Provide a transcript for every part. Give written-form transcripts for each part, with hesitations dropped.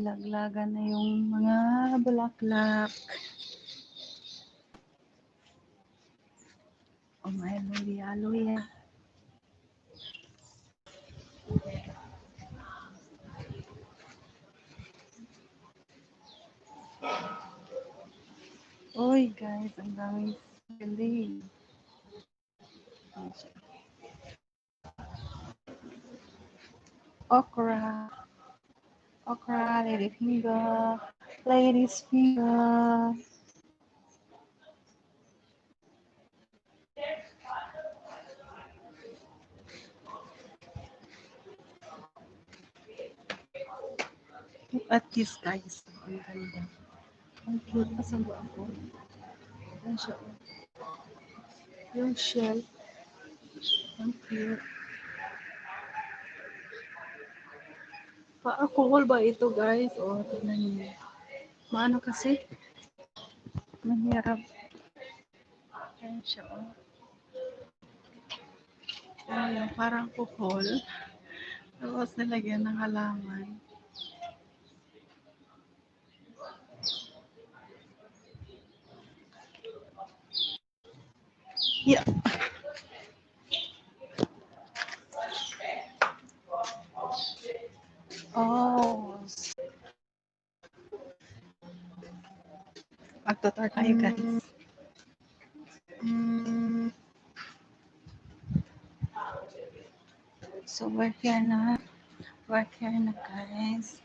Laglagan na yung mga bulaklak. Oh, may aloe. Oy, guys, ang daming sili. Okra, ladies finger. Look at this, guys. Ang ganda. Ang cute. Asan ba ako? Ayan siya. Yung shell. Ang cute. Pa-cool ba ito, guys? O, tignan niyo. Maano kasi? Mahirap. Ayan siya, oh. Ayan, parang kukol. Tapos nilagyan ng halaman. Yeah. Oh. Magtutor tayo, guys. So, we're here na. Guys.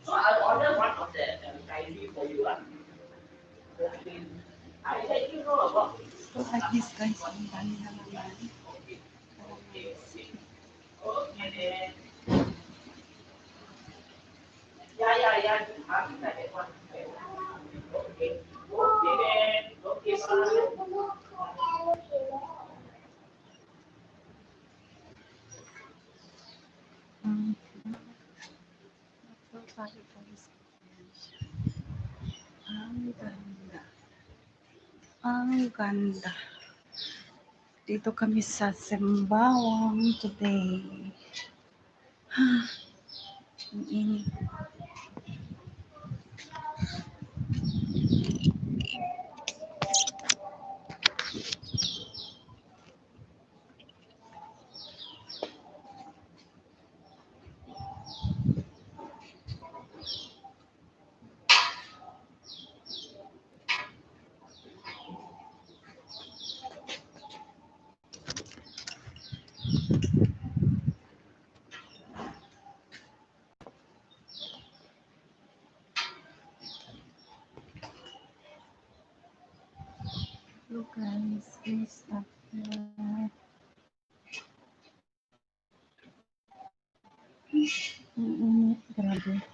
So I'll order one of the Chinese for you. I let you know about it. So, like this, guys. Ang dami na naman. Okay then. Yeah. Happy that one. Okay. Okay then. Okay, bye. Ang ganda. Dito kami sa Sembawang today. Ang init. So guys, please stop here. Ang init, grabe.